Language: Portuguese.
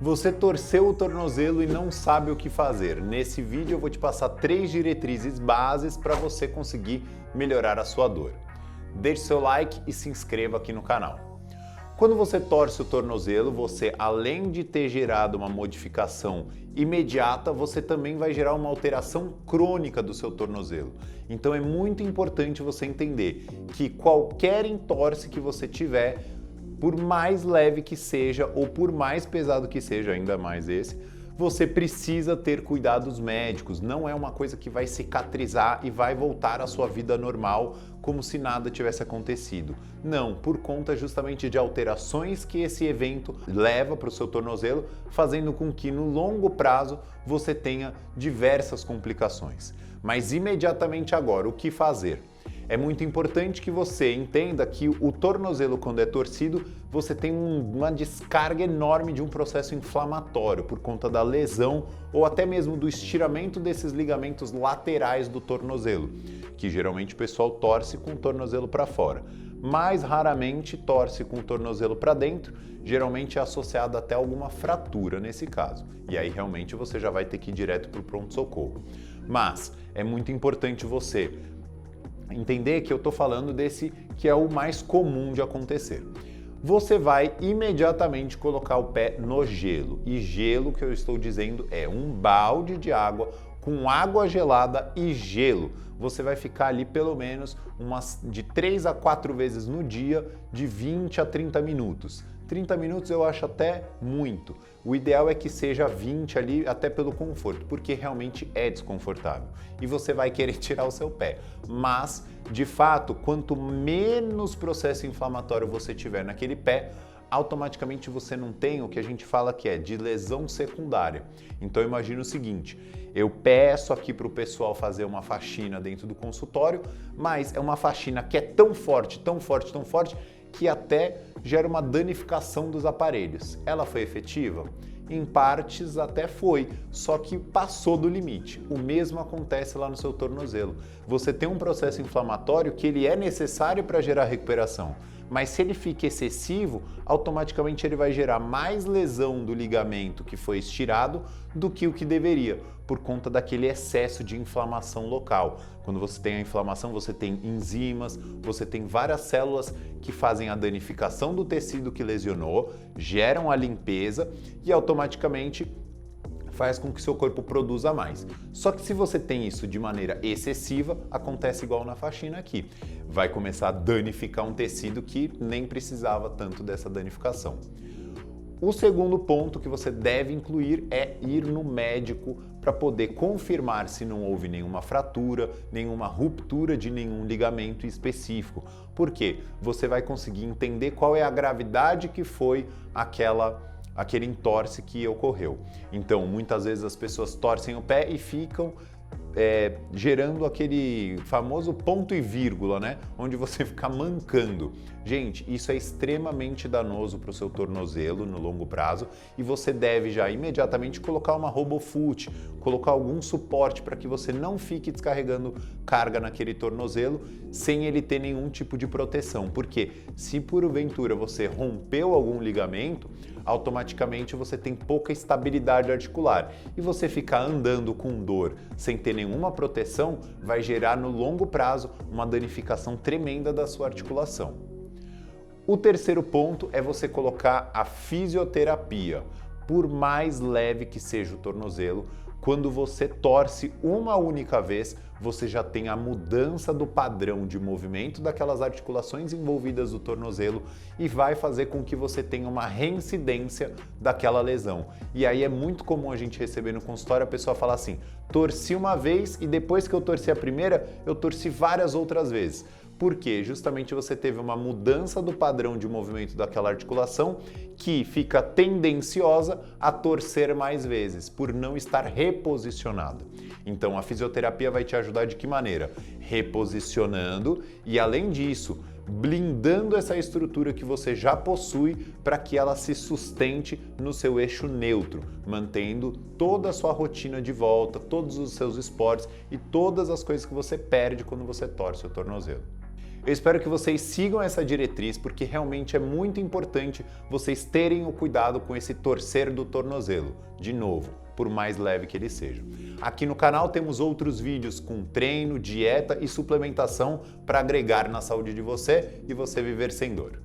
Você torceu o tornozelo e não sabe o que fazer. Nesse vídeo eu vou te passar 3 diretrizes bases para você conseguir melhorar a sua dor. Deixe seu like e se inscreva aqui no canal. Quando você torce o tornozelo, você, além de ter gerado uma modificação imediata, você também vai gerar uma alteração crônica do seu tornozelo. Então é muito importante você entender que qualquer entorse que você tiver, por mais leve que seja ou por mais pesado que seja, ainda mais esse, você precisa ter cuidados médicos. Não é uma coisa que vai cicatrizar e vai voltar à sua vida normal como se nada tivesse acontecido. Não, por conta justamente de alterações que esse evento leva para o seu tornozelo, fazendo com que no longo prazo você tenha diversas complicações. Mas imediatamente agora, o que fazer? É muito importante que você entenda que o tornozelo, quando é torcido, você tem uma descarga enorme de um processo inflamatório por conta da lesão ou até mesmo do estiramento desses ligamentos laterais do tornozelo, que geralmente o pessoal torce com o tornozelo para fora. Mais raramente torce com o tornozelo para dentro, geralmente é associado até alguma fratura nesse caso. E aí realmente você já vai ter que ir direto para o pronto-socorro. Mas é muito importante você entender que eu estou falando desse que é o mais comum de acontecer. Você vai imediatamente colocar o pé no gelo. E gelo, que eu estou dizendo, é um balde de água com água gelada e gelo. Você vai ficar ali pelo menos de 3 a 4 vezes no dia, de 20 a 30 minutos. 30 minutos eu acho até muito. O ideal é que seja 20 ali, até pelo conforto, porque realmente é desconfortável. E você vai querer tirar o seu pé. Mas, de fato, quanto menos processo inflamatório você tiver naquele pé, automaticamente você não tem o que a gente fala que é de lesão secundária. Então imagina o seguinte, eu peço aqui para o pessoal fazer uma faxina dentro do consultório, mas é uma faxina que é tão forte, tão forte, tão forte, que até gera uma danificação dos aparelhos. Ela foi efetiva? Em partes até foi, só que passou do limite. O mesmo acontece lá no seu tornozelo. Você tem um processo inflamatório que ele é necessário para gerar recuperação, mas se ele fica excessivo, automaticamente ele vai gerar mais lesão do ligamento que foi estirado do que o que deveria, por conta daquele excesso de inflamação local. Quando você tem a inflamação, você tem enzimas, você tem várias células que fazem a danificação do tecido que lesionou, geram a limpeza e automaticamente faz com que seu corpo produza mais. Só que se você tem isso de maneira excessiva, acontece igual na faxina aqui. Vai começar a danificar um tecido que nem precisava tanto dessa danificação. O segundo ponto que você deve incluir é ir no médico para poder confirmar se não houve nenhuma fratura, nenhuma ruptura de nenhum ligamento específico. Por quê? Você vai conseguir entender qual é a gravidade que foi aquele entorse que ocorreu. Então, muitas vezes as pessoas torcem o pé e ficam gerando aquele famoso ponto e vírgula, né? Onde você fica mancando. Gente, isso é extremamente danoso para o seu tornozelo no longo prazo e você deve já imediatamente colocar uma RoboFoot, colocar algum suporte para que você não fique descarregando carga naquele tornozelo sem ele ter nenhum tipo de proteção. Porque se porventura você rompeu algum ligamento, automaticamente você tem pouca estabilidade articular e você ficar andando com dor sem ter nenhuma proteção vai gerar no longo prazo uma danificação tremenda da sua articulação. O terceiro ponto é você colocar a fisioterapia. Por mais leve que seja o tornozelo, quando você torce uma única vez, você já tem a mudança do padrão de movimento daquelas articulações envolvidas do tornozelo e vai fazer com que você tenha uma reincidência daquela lesão. E aí é muito comum a gente receber no consultório a pessoa falar assim, torci uma vez e depois que eu torci a primeira, eu torci várias outras vezes. Porque justamente você teve uma mudança do padrão de movimento daquela articulação que fica tendenciosa a torcer mais vezes, por não estar reposicionada. Então a fisioterapia vai te ajudar de que maneira? Reposicionando e, além disso, blindando essa estrutura que você já possui para que ela se sustente no seu eixo neutro, mantendo toda a sua rotina de volta, todos os seus esportes e todas as coisas que você perde quando você torce o tornozelo. Eu espero que vocês sigam essa diretriz porque realmente é muito importante vocês terem o cuidado com esse torcer do tornozelo, de novo, por mais leve que ele seja. Aqui no canal temos outros vídeos com treino, dieta e suplementação para agregar na saúde de você e você viver sem dor.